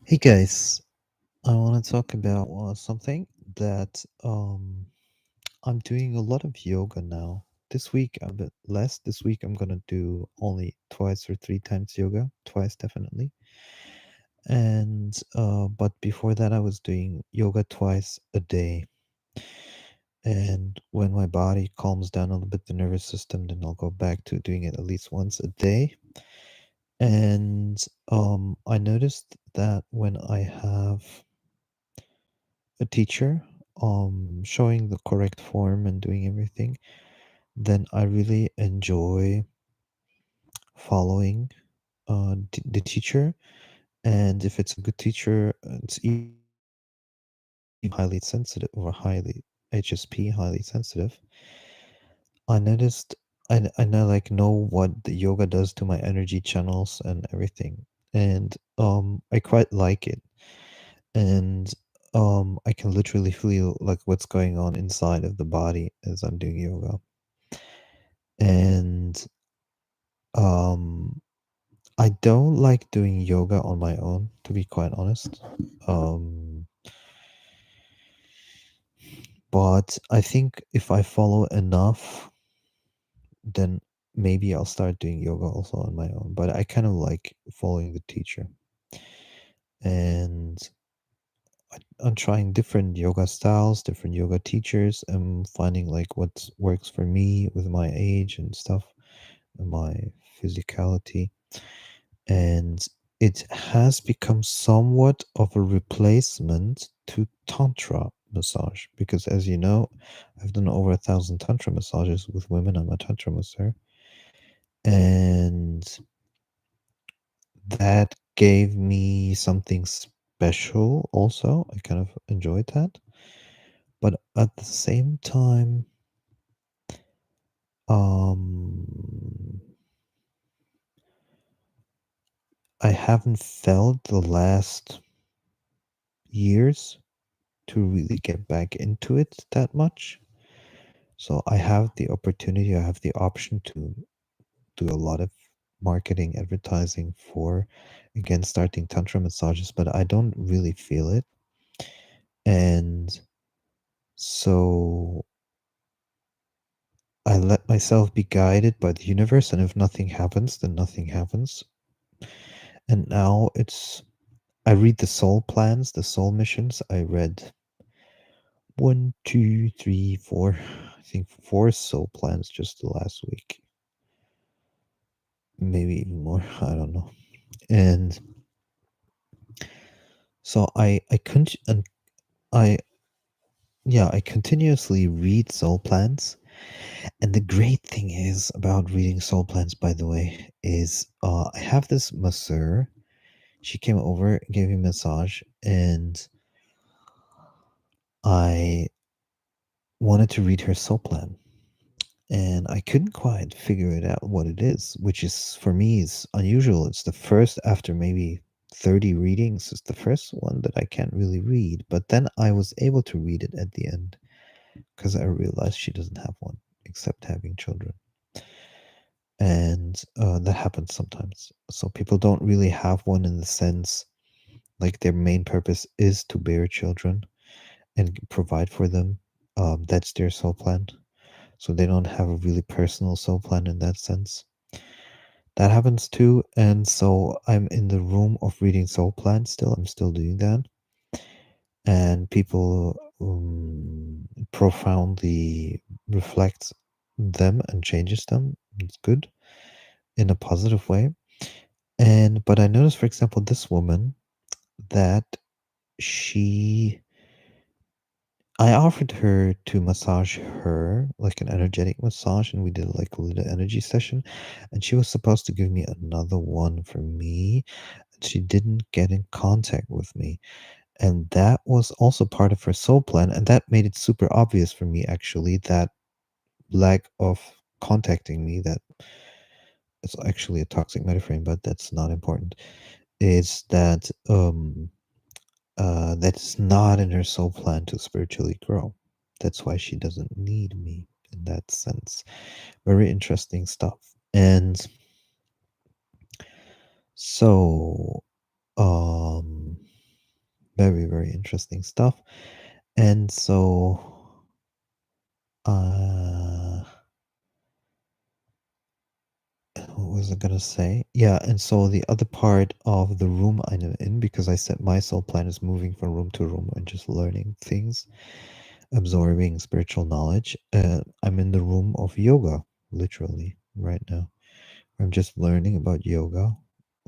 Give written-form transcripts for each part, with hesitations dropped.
Hey guys, I want to talk about something that I'm doing a lot of yoga now. This week a bit less. This week I'm gonna do only twice or three times yoga, twice definitely. And but before that I was doing yoga twice a day. And when my body calms down a little bit, the nervous system, then I'll go back to doing it at least once a day. And I noticed that when I have a teacher showing the correct form and doing everything, then I really enjoy following the teacher. And if it's a good teacher, it's even highly sensitive or highly HSP, highly sensitive. I noticed I know like know what the yoga does to my energy channels and everything. And I quite like it. And I can literally feel like what's going on inside of the body as I'm doing yoga. And um I don't like doing yoga on my own, to be quite honest. Um but I think if I follow enough, then maybe I'll start doing yoga also on my own. But I kind of like following the teacher. And I'm trying different yoga styles, different yoga teachers, and finding like what works for me with my age and stuff, and my physicality. And it has become somewhat of a replacement to Tantra massage because, as you know, I've done over 1,000 Tantra massages with women. I'm a Tantra masser, and that gave me something special also. I kind of enjoyed that. But at the same time, um, I haven't felt the last years to really get back into it that much. So I have the opportunity, I have the option to do a lot of marketing, advertising for, again, starting Tantra massages, but I don't really feel it. And so I let myself be guided by the universe, and if nothing happens, then nothing happens. And now I read the soul plans, the soul missions. I read one, two, three, four, I think four soul plans just the last week. Maybe even more. I don't know. And so I couldn't, and I, yeah, I continuously read soul plans. And the great thing is about reading soul plans, by the way, is I have this masseur. She came over, gave me a massage, and I wanted to read her soul plan. And I couldn't quite figure it out what it is, which is for me is unusual. It's the first after maybe 30 readings, it's the first one that I can't really read. But then I was able to read it at the end because I realized she doesn't have one except having children. And that happens sometimes. So people don't really have one in the sense like their main purpose is to bear children and provide for them. That's their soul plan. So they don't have a really personal soul plan in that sense. That happens too, and so I'm in the room of reading soul plans still. I'm still doing that, and people profoundly reflect them and changes them. It's good in a positive way. And but I noticed, for example, this woman that she I offered her to massage her, like an energetic massage, and we did like a little energy session. And she was supposed to give me another one for me. And she didn't get in contact with me. And that was also part of her soul plan. And that made it super obvious for me, actually, that lack of contacting me, that is actually a toxic metaframe, but that's not important, is that that's not in her soul plan to spiritually grow. That's why she doesn't need me in that sense. Very interesting stuff. And so, Very, very interesting stuff. And so, uh, what was I gonna say? Yeah, and so the other part of the room I'm in, because I said my soul plan is moving from room to room and just learning things, absorbing spiritual knowledge. I'm in the room of yoga, literally, right now. I'm just learning about yoga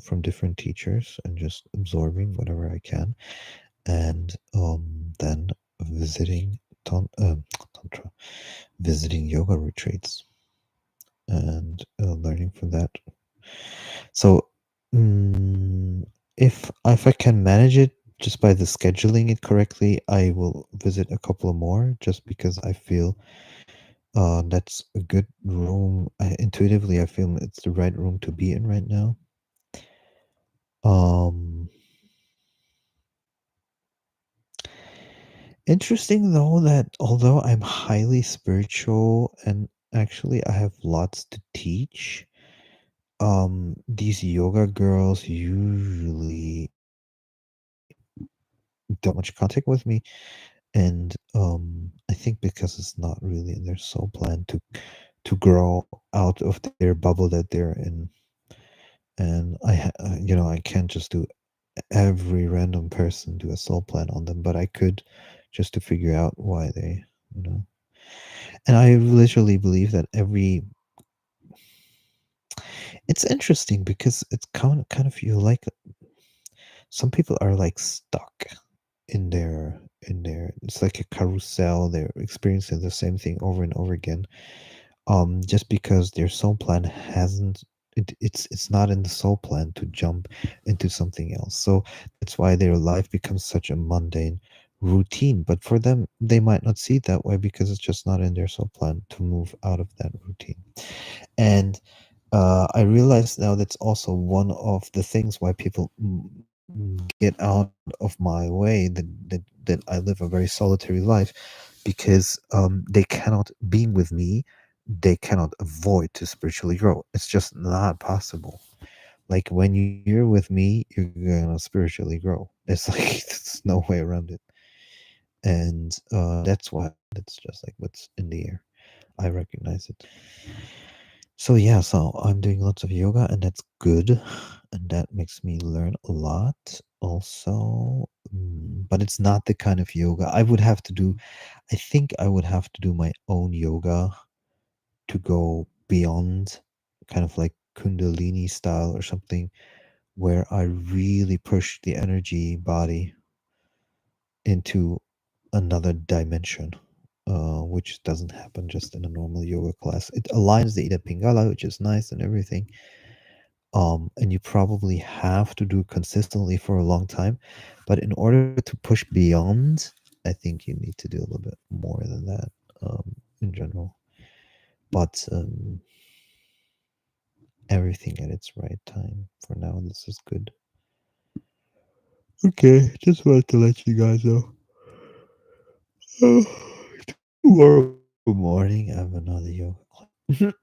from different teachers and just absorbing whatever I can, and then visiting tantra, visiting yoga retreats and learning from that. So, if I can manage it just by the scheduling it correctly, I will visit a couple of more just because I feel that's a good room. Intuitively, I feel it's the right room to be in right now. Um, Interesting though that although I'm highly spiritual and actually I have lots to teach, these yoga girls usually don't much contact with me, and I think because it's not really in their soul plan to grow out of their bubble that they're in, and I can't just do every random person do a soul plan on them, but I could just to figure out why they, you know. And I literally believe that every it's interesting because it's kind of feel like some people are like stuck in their it's like a carousel. They're experiencing the same thing over and over again. Just because their soul plan hasn't it's not in the soul plan to jump into something else. So that's why their life becomes such a mundane routine. But for them, they might not see it that way because it's just not in their soul plan to move out of that routine. And I realize now that's also one of the things why people get out of my way, that I live a very solitary life, because they cannot, being with me, they cannot avoid to spiritually grow. It's just not possible. Like when you're with me, you're gonna spiritually grow. It's like there's no way around it. And that's why it's just like what's in the air. I recognize it. So yeah, so I'm doing lots of yoga, and that's good, and that makes me learn a lot also. But it's not the kind of yoga I would have to do. I think I would have to do my own yoga to go beyond, kind of like Kundalini style or something, where I really push the energy body into another dimension, which doesn't happen just in a normal yoga class. It aligns the Ida Pingala, which is nice and everything. And you probably have to do consistently for a long time. But in order to push beyond, I think you need to do a little bit more than that, in general. But everything at its right time. For now, this is good. Okay, just wanted to let you guys know. Tomorrow morning, I have another yoga class.